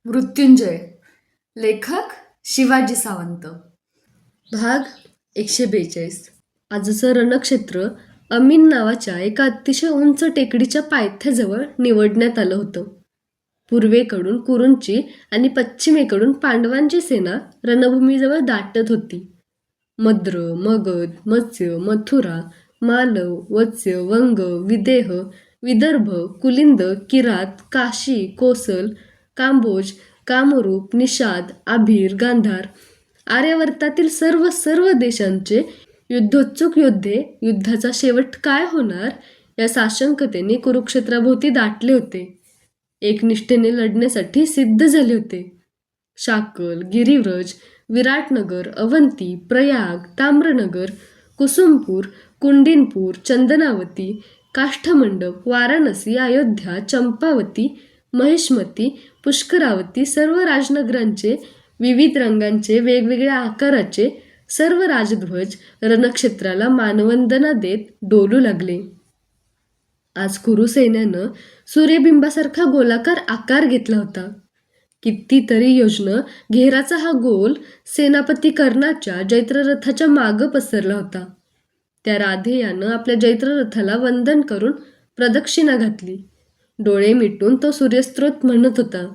मृत्युंजय. लेखक शिवाजी सावंत. भाग 142. आजचं रणक्षेत्र अमीन नावाच्या एका अतिशय उंच टेकडीच्या पायथ्याजवळ निवडण्यात आलं होतं. पूर्वेकडून कुरूंची आणि पश्चिमेकडून पांडवांची सेना रणभूमीजवळ दाटत होती. मद्र, मगध, मत्स्य, मथुरा, मालव, वत्स्य, वंग, विदेह, विदर्भ, कुलिंद, किरात, काशी, कोसल, कांबोज, कामरूप, निषाद, आभीर, गांधार, आर्यावर्तातील सर्व सर्व देशांचे युद्धोत्सुक योद्धे युद्धाचा शेवट काय होणार या साशंकतेने कुरुक्षेत्राभोवती दाटले होते. एकनिष्ठेने लढण्यासाठी सिद्ध झाले होते. शाकल, गिरिव्रज, विराटनगर, अवंती, प्रयाग, ताम्रनगर, कुसुमपूर, कुंडिनपूर, चंदनावती, काष्ठमंडप, वाराणसी, अयोध्या, चंपावती, महिष्मती, पुष्करावती, सर्व राजनगरांचे विविध रंगांचे वेगवेगळ्या आकाराचे सर्व राजध्वज रणक्षेत्राला मानवंदना देत डोलू लागले. आज कुरुसैन्यानं सूर्यबिंबासारखा गोलाकार आकार घेतला होता. कितीतरी योजनं घेराचा हा गोल सेनापती कर्णाच्या जैत्ररथाच्या मागं पसरला होता. त्या राधेयानं आपल्या जैत्ररथाला वंदन करून प्रदक्षिणा घातली. डोळे मिटून तो सूर्यस्त्रोत म्हणत होता.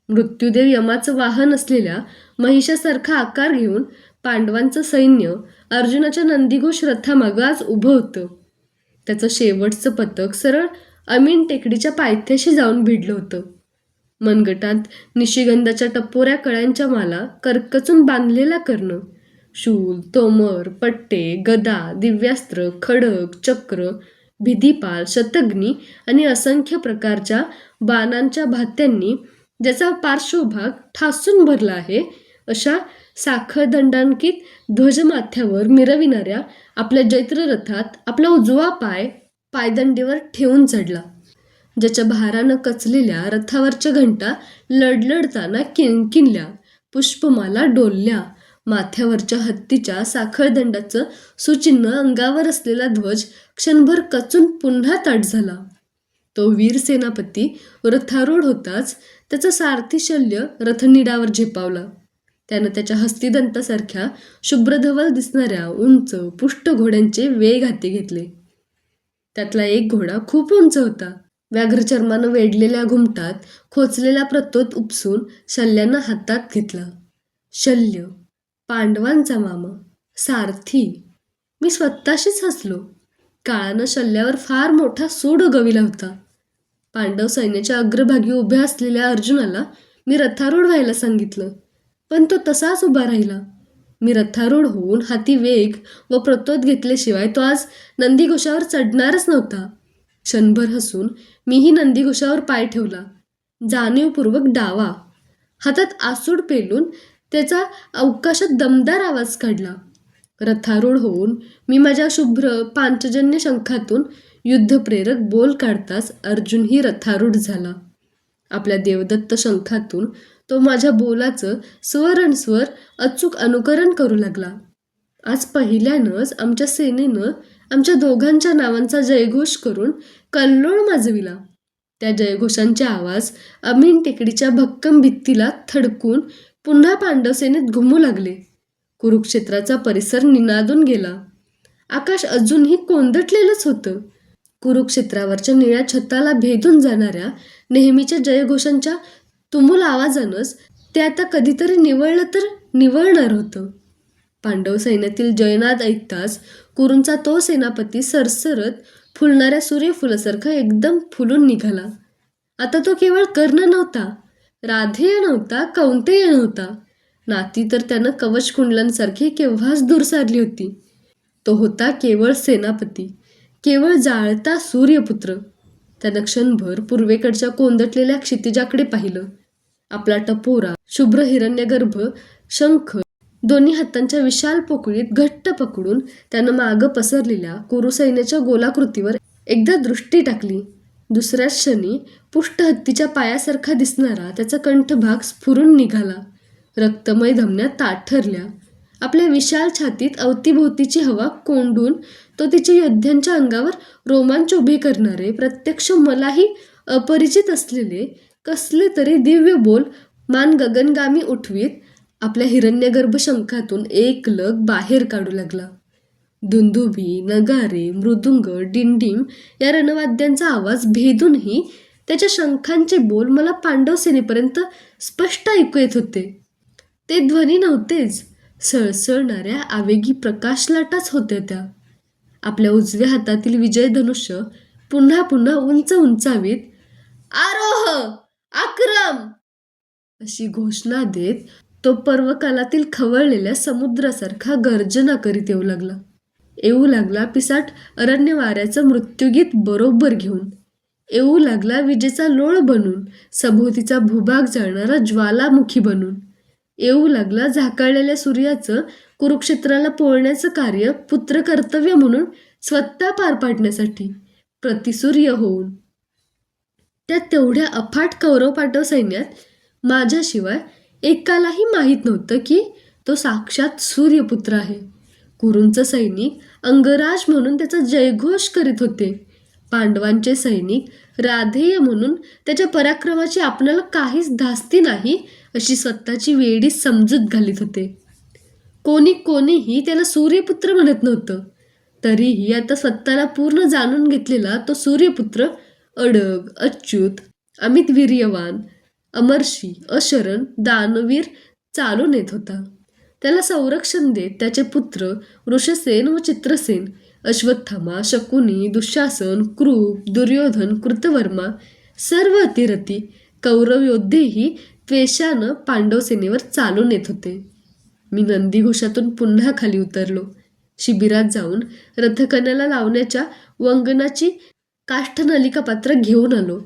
मृत्यूदेव यमाचं वाहन असलेल्या महिषासारखा आकार घेऊन पांडवांचं सैन्य अर्जुनाच्या नंदीघोष रथामागं आज उभं होतं. त्याचं शेवटचं पथक सरळ अमीन टेकडीच्या पायथ्याशी जाऊन भिडलं होतं. मनगटात निशिगंधाच्या टपोऱ्या कळ्यांच्या माला करकचून बांधलेला कर्ण, शूल, तोमर, पट्टे, गदा, दिव्यास्त्र, खडक, चक्र, भिदिपाल, शतग्नी आणि असंख्य प्रकारच्या बाणांच्या भात्यांनी ज्याचा पार्श्वभाग ठासून भरला आहे अशा साखळदंडांकित ध्वजमाथ्यावर मिरविणाऱ्या आपल्या जैत्ररथात आपला उजवा पाय पायदंडीवर ठेवून चढला. ज्याच्या भारानं कचलेल्या रथावरच्या घंटा लडलडताना किणकिणल्या, पुष्पमाला डोलल्या. माथ्यावरच्या हत्तीच्या साखळदंडाचं सुचिन्ह अंगावर असलेला ध्वज क्षणभर कचून पुन्हा ताठ झाला. तो वीर सेनापती रथारूढ होताच त्याचं सारथी शल्य रथनिडावर झेपावला. त्यानं त्याच्या हस्तिदंतासारख्या शुभ्रधवल दिसणाऱ्या उंच पुष्ट घोड्यांचे वेग हाती घेतले. त्यातला एक घोडा खूप उंच होता. व्याघ्रचर्मानं वेढलेल्या घुमटात खोचलेला प्रतोद उपसून शल्यानं हातात घेतला. शल्य, पांडवांचा मामा, सारथी. मी स्वतःशीच हसलो. काळानं शल्यावर फार मोठा सूड उगविला होता. पांडव सैन्याच्या अग्रभागी उभ्या असलेल्या अर्जुनाला मी रथारूढ व्हायला सांगितलं, पण तो तसाच उभा राहिला. मी रथारूढ होऊन हाती वेग व प्रतोद घेतल्याशिवाय तो आज नंदीघोषावर चढणारच नव्हता. क्षणभर हसून मीही नंदीघोषावर पाय ठेवला, जाणीवपूर्वक डावा. हातात आसूड पेलून त्याचा अवकाशात दमदार आवाज काढला. रथारूढ होऊन मी माझ्या शुभ्र पांचजन्य शंखातून युद्धप्रेरक बोल काढताच अर्जुनही रथारूढ झाला. आपल्या देवदत्त शंखातून तो माझ्या बोलाचं स्वरणस्वर अचूक अनुकरण करू लागला. आज पहिल्यानंच आमच्या सेनेनं आमच्या दोघांच्या नावांचा जयघोष करून कल्लोळ माजविला. त्या जयघोषांचे आवाज अमीन टेकडीच्या भक्कम भित्तीला थडकून पुन्हा पांडव सेनेत घुमू लागले. कुरुक्षेत्राचा परिसर निनादून गेला. आकाश अजूनही कोंदटलेलंच होतं. कुरुक्षेत्रावरच्या निळ्या छताला भेदून जाणाऱ्या नेहमीच्या जयघोषांच्या तुमुल आवाजानंच ते आता कधीतरी निवळलं तर निवळणार होतं. पांडव सैन्यातील जयनाद ऐकताच कुरूंचा तो सेनापती सरसरत फुलणाऱ्या सूर्यफुलासारखा एकदम फुलून निघाला. आता तो केवळ कर्ण नव्हता, राधेय नव्हता, कौंतेय नव्हता. नाती तर त्यानं कवचकुंडलांसारखी केव्हाच दूर सारली होती. तो होता केवळ सेनापती, केवळ जाळता सूर्यपुत्र. त्यानं क्षणभर पूर्वेकडच्या कोंदटलेल्या क्षितिजाकडे पाहिलं. आपला टपोरा शुभ्र हिरण्यगर्भ शंख दोन्ही हातांच्या विशाल पोकळीत घट्ट पकडून त्यानं मागं पसरलेल्या कुरुसैन्याच्या गोलाकृतीवर एकदा दृष्टी टाकली. दुसऱ्याच क्षणी पुष्ट हत्तीच्या पायासारखा दिसणारा त्याचा कंठभाग स्फुरून निघाला. रक्तमय धमन्या ताठरल्या. आपल्या विशाल छातीत अवतीभोवतीची हवा कोंडून तो तिच्या योद्ध्यांच्या अंगावर रोमांच उभे करणारे, प्रत्यक्ष मलाही अपरिचित असलेले कसले तरी दिव्य बोल मान गगनगामी उठवीत आपल्या हिरण्यगर्भ शंखातून एक लग बाहेर काढू लागला. दुंदुभी, नगारे, मृदुंग, डिंडीम या रणवाद्यांचा आवाज भेदूनही त्याच्या शंखांचे बोल मला पांडव सेनेपर्यंत स्पष्ट ऐकू येत होते. ते ध्वनी नव्हतेच, सळसळणाऱ्या आवेगी प्रकाशलाटाच होत्या त्या. आपल्या उजव्या हातातील विजयधनुष्य पुन्हा पुन्हा उंच उंचावीत आरोह, आक्रम अशी घोषणा देत तो पर्वकालातील खवळलेल्या समुद्रासारखा गर्जना करीत येऊ लागला पिसाट अरण्य वाऱ्याचं मृत्यूगीत बरोबर घेऊन. येऊ लागला विजेचा लोळ बनून, सभोवतीचा भूभाग जाळणारा ज्वालामुखी बनून. येऊ लागला झाकाळलेल्या सूर्याचं कुरुक्षेत्राला पोळण्याचं कार्य पुत्र कर्तव्य म्हणून स्वतः पार पाडण्यासाठी प्रतिसूर्य होऊन. त्या तेवढ्या अफाट कौरव पांडव सैन्यात माझ्याशिवाय एकालाही माहीत नव्हतं की तो साक्षात सूर्यपुत्र आहे. कुरूंचं सैनिक अंगराज म्हणून त्याचा जयघोष करीत होते. पांडवांचे सैनिक राधेय म्हणून त्याच्या पराक्रमाची आपल्याला काहीच धास्ती नाही अशी स्वतःची वेडी समजूत घालीत होते. कोणीही त्याला सूर्यपुत्र म्हणत नव्हतं. तरीही आता स्वतःला पूर्ण जाणून घेतलेला तो सूर्यपुत्र अडग, अच्युत, अमित वीर्यवान, अमर्षी, अशरण, दानवीर चालून येत होता. त्याला संरक्षण देत त्याचे पुत्र वृषसेन व चित्रसेन, अश्वत्थामा, शकुनी, दुःशासन, कृप, दुर्योधन, कृतवर्मा सर्व अतिरथी कौरव योद्धेही त्वेषानं पांडवसेनेवर चालून येत होते. मी नंदीघोषातून पुन्हा खाली उतरलो. शिबिरात जाऊन रथकण्याला लावण्याच्या वंगणाची काष्ठनलिका पात्र घेऊन आलो.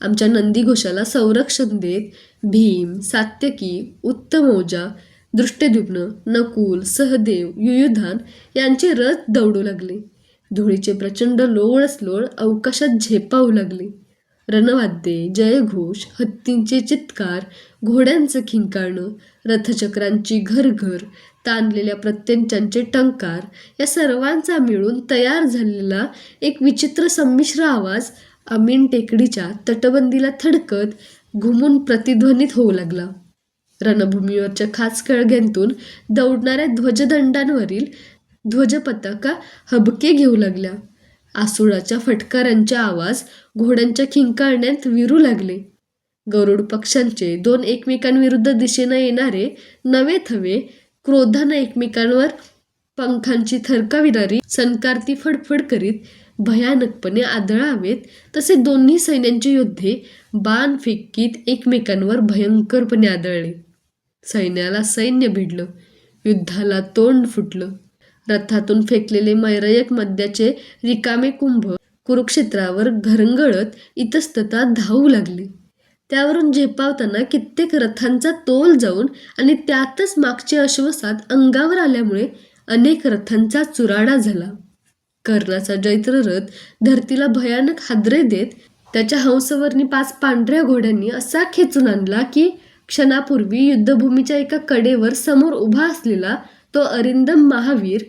आमच्या नंदीघोषाला संरक्षण देत भीम, सात्यकी, उत्तमौजा, दृष्टद्युम्न, नकुल, सहदेव, युयुधान यांचे रथ दौडू लागले. धुळीचे प्रचंड लोळच लोळ अवकाशात झेपावू लागले. रणवाद्ये, जयघोष, हत्तींचे चित्कार, घोड्यांचं खिंकाळणं, रथचक्रांची घरघर, ताणलेल्या प्रत्यंचांचे टंकार या सर्वांचा मिळून तयार झालेला एक विचित्र संमिश्र आवाज अमीन टेकडीच्या तटबंदीला थडकत घुमून प्रतिध्वनित होऊ लागला. रणभूमीवरच्या खाचखळग्यांतून दौडणाऱ्या ध्वजदंडांवरील ध्वजपताका हबके घेऊ लागल्या. आसुळाच्या फटकारांचे आवाज घोड्यांच्या खिंकाळण्यात विरू लागले. गरुड पक्ष्यांचे दोन एकमेकांविरुद्ध दिशेनं येणारे नवे थवे क्रोधानं एकमेकांवर पंखांची थरकाविणारी सनकारती फडफड करीत भयानकपणे आदळावेत तसे दोन्ही सैन्यांचे योद्धे बाण फेकीत एकमेकांवर भयंकरपणे आदळले. सैन्याला सैन्य भिडलं, युद्धाला तोंड फुटलं. रथातून फेकलेले मैरयक मद्याचे रिकामे कुंभ कुरुक्षेत्रावर घरंगळत इतस्तता धावू लागले. त्यावरून झेपावताना कित्येक रथांचा तोल जाऊन आणि त्यातच मागचे अश्वसात अंगावर आल्यामुळे अनेक रथांचा चुराडा झाला. कर्णाचा जैत्र रथ धरतीला भयानक हादरे देत त्याच्या हंसवर्णी 5 पांढऱ्या घोड्यांनी असा खेचून आणला की क्षणापूर्वी युद्धभूमीच्या एका कडेवर समोर उभा असलेला तो अरिंदम महावीर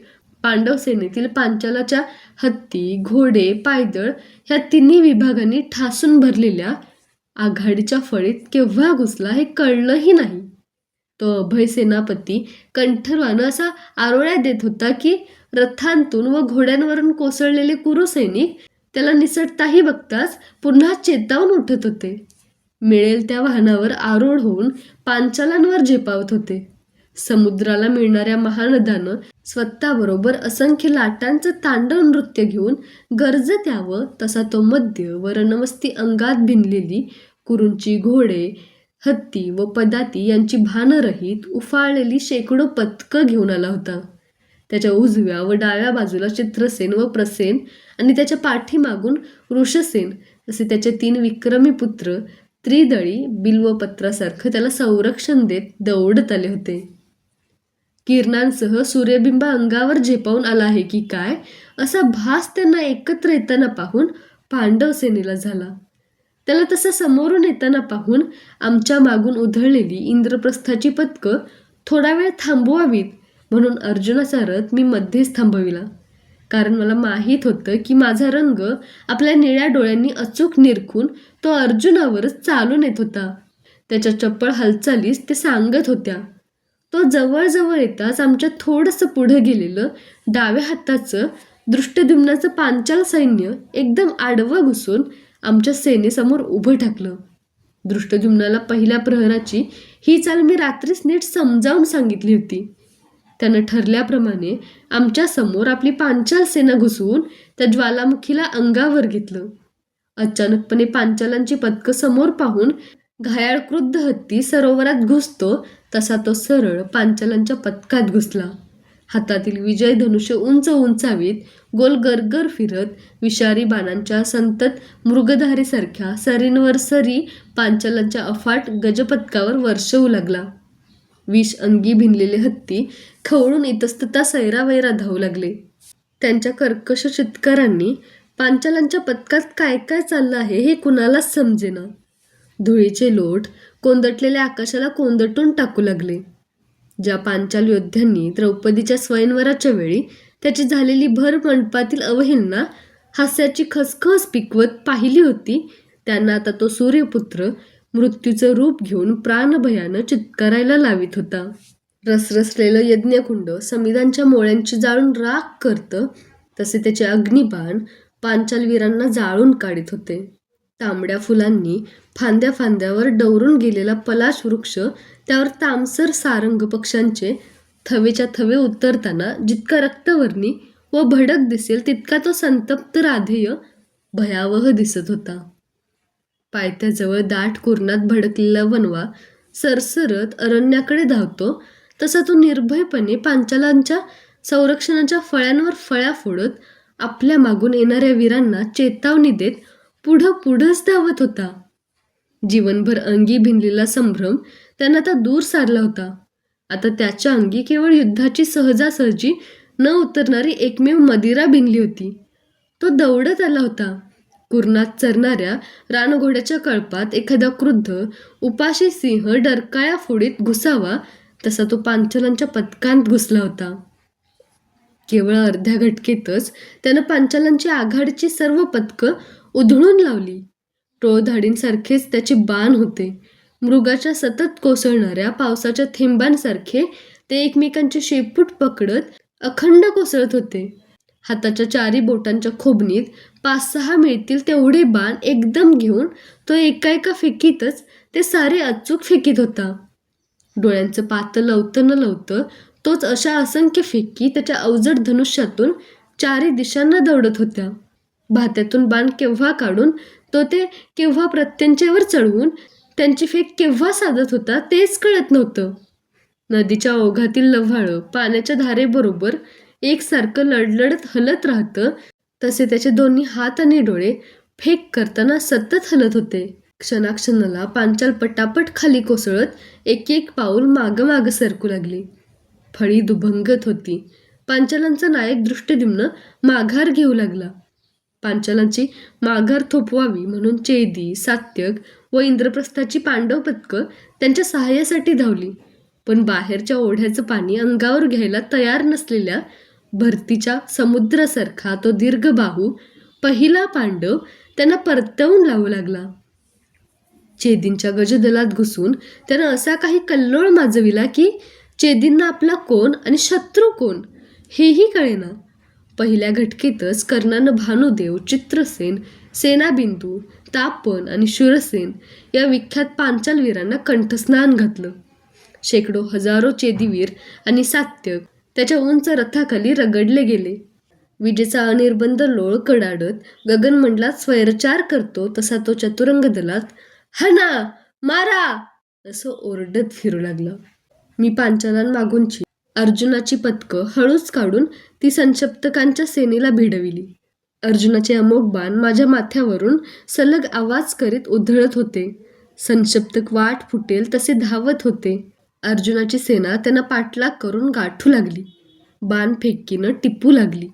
पांडव सेनेतील पांचालाच्या हत्ती, घोडे, पायदळ ह्या तिन्ही विभागांनी ठासून भरलेल्या आघाडीच्या फळीत केव्हा घुसला हे कळलंही नाही. तो अभय सेनापती कंठरवानं असा आरोळ्या देत होता की रथांतून व घोड्यांवरून कोसळलेले कुरुसैनिक त्याला निसटताही बघताच पुन्हा चेतावून उठत होते. मिळेल त्या वाहनावर आरूढ होऊन पांचालांवर झेपावत होते. समुद्राला मिळणाऱ्या महानदानं स्वतःबरोबर असंख्य लाटांचं तांडव नृत्य घेऊन गरजत यावं तसा तो मद्य व रणमस्ती अंगात भिनलेली कुरूंची घोडे, हत्ती व पदाती यांची भानरहित उफाळलेली शेकडो पथकं घेऊन आला होता. त्याच्या उजव्या व डाव्या बाजूला चित्रसेन व प्रसेन आणि त्याच्या पाठीमागून वृषसेन असे त्याचे 3 विक्रमी पुत्र त्रिदळी बिल्वपत्रासारखं त्याला संरक्षण देत दौडत आले होते. किरणांसह सूर्यबिंब अंगावर झेपावून आला आहे की काय असा भास त्यांना एकत्र येताना पाहून पांडव सेनेला झाला. त्याला तसं समोरून येताना पाहून आमच्या मागून उधळलेली इंद्रप्रस्थाची पथकं थोडा वेळ थांबवावीत म्हणून अर्जुनाचा रथ मी मध्येच थांबविला. कारण मला माहीत होतं की माझा रंग आपल्या निळ्या डोळ्यांनी अचूक निरखून तो अर्जुनावरच चालून येत होता. त्याच्या चपळ हालचालीस ते सांगत होत्या. तो जवळजवळ येताच आमच्या थोडंसं पुढं गेलेलं डाव्या हाताचं दृष्टद्युम्नाचं पांचाल सैन्य एकदम आडवं घुसून आमच्या सेनेसमोर उभं टाकलं. दृष्टद्युम्नाला पहिल्या प्रहराची ही चाल मी रात्रीच नीट समजावून सांगितली होती. त्यानं ठरल्याप्रमाणे आमच्या समोर आपली पांचाल सेना घुसवून त्या ज्वालामुखीला अंगावर घेतलं. अचानकपणे पांचालांची पथकं समोर पाहून घायाळ क्रुद्ध हत्ती सरोवरात घुसतो तसा तो सरळ पांचालांच्या पथकात घुसला. हातातील विजय धनुष्य उंच उंचावीत गोल गरगर फिरत विषारी बाणांच्या संतत मृगधारीसारख्या सरींवर सरी पांचालांच्या अफाट गजपथकावर वर्षवू लागला. विष अंगी भिनलेले हत्ती खवळून इतस्तता सैरावैरा धावू लागले. त्यांच्या कर्कश चित्कारांनी पांचालांच्या पथकात काय काय चाललं आहे हे कुणालाच समजेना. धुळीचे लोट कोंदटलेल्या आकाशाला कोंदटून टाकू लागले. ज्या पांचाल योद्ध्यांनी द्रौपदीच्या स्वयंवराच्या वेळी त्याची झालेली भर मंडपातील अवहेलना हास्याची खसखस पिकवत पाहिली होती, त्यांना आता तो सूर्यपुत्र मृत्यूचं रूप घेऊन प्राणभयानं चित्कारायला लावित होता. रसरसलेलं यज्ञकुंड समिधांच्या मोळ्यांची जाळून राख करतं तसे त्याचे अग्निबाण पांचालवीरांना जाळून काढीत होते. तांबड्या फुलांनी फांद्या फांद्यावर डवरून गेलेला पलाश वृक्ष, त्यावर तामसर सारंग पक्ष्यांचे थवेच्या थवे उतरताना जितका रक्तवर्णी व भडक दिसेल तितका तो संतप्त राधेय भयावह दिसत होता. पायथ्याजवळ दाट कुरणात भडकलेला वनवा सरसरत अरण्याकडे धावतो तसा तो निर्भयपणे पांचालांच्या संरक्षणाच्या फळ्यांवर फळ्या फोडत आपल्या मागून येणाऱ्या वीरांना चेतावणी देत पुढंच धावत होता. जीवनभर अंगी भिनलेला संभ्रम त्यानं आता दूर सारला होता. आता त्याच्या अंगी केवळ युद्धाची सहजासहजी न उतरणारी एकमेव मदिरा भिनली होती. तो दौडत आला होता. कुरणात चरणाऱ्या रानघोड्याच्या कळपात एखादा क्रुद्ध उपाशी सिंह डरकाळ्या फोडीत घुसावा तसा तो पांचालांच्या पथकांत घुसला होता. केवळ अर्ध्या घटकेतच त्यानं पांचालांची आघाडीची सर्व पथकं उधळून लावली. टोळधाडींसारखेच त्याचे बाण होते. मृगाच्या सतत कोसळणाऱ्या पावसाच्या थेंबांसारखे ते एकमेकांचे शेपूट पकडत अखंड कोसळत होते. हाताच्या चारी बोटांच्या खोबणीत 5-6 मिळतील तेवढे बाण एकदम घेऊन तो एका फेकीतच ते सारे अचूक फेकीत होता. डोळ्यांचं पातं लवतं न लवतं तोच अशा असंख्य फेकी त्याच्या अवजड धनुष्यातून चारी दिशांना दौडत होत्या. भात्यातून बाण केव्हा काढून तो ते केव्हा प्रत्यंचेवर चढवून त्यांची फेक केव्हा साधत होता तेच कळत नव्हतं. नदीच्या ओघातील लव्हाळं पाण्याच्या धारेबरोबर एकसारखं लडलडत हलत राहतं तसे त्याचे दोन्ही हात आणि डोळे फेक करताना सतत हलत होते. क्षणाक्षणाला पांचाल पटापट खाली कोसळत एक पाऊल मागं सरकू लागली. फळी दुभंगत होती. पांचालांचा नायक दृष्टद्युम्न माघार घेऊ लागला. पांचालांची माघार थोपवावी म्हणून चेदी, सात्यक व इंद्रप्रस्थाची पांडव पथकं त्यांच्या सहाय्यासाठी धावली. पण बाहेरच्या ओढ्याचं पाणी अंगावर घ्यायला तयार नसलेल्या भरतीच्या समुद्रासारखा तो दीर्घ बाहू पहिला पांडव त्यांना परतवून लावू लागला. चेदींच्या गजदलात घुसून त्यानं असा काही कल्लोळ माजविला की चेदींना आपला कोण आणि शत्रू कोण हेही कळेना. पहिल्या घटकेतच कर्णानं भानुदेव, चित्रसेन, सेनाबिंदू, तापन आणि शूरसेन या विख्यात पांचाल वीरांना कंठस्नान घातलं. शेकडो हजारो चेदीवीर आणि सात्यक त्याच्या उंच रथाखाली रगडले गेले. विजेचा अनिर्बंध लोळ कडाडत गगनमंडलात स्वैरचार करतो तसा तो चतुरंग दलात "हना, मारा!" असं ओरडत फिरू लागला. मी पांचालांमागूनची अर्जुनाची पथकं हळूच काढून ती संशप्तकांच्या सेनेला भिडविली. अर्जुनाचे अमोघ बाण माझ्या माथ्यावरून सलग आवाज करीत उधळत होते. संशप्तक वाट फुटेल तसे धावत होते. अर्जुनाची सेना त्यांना पाठलाग करून गाठू लागली. बाण फेकीनं टिपू लागली.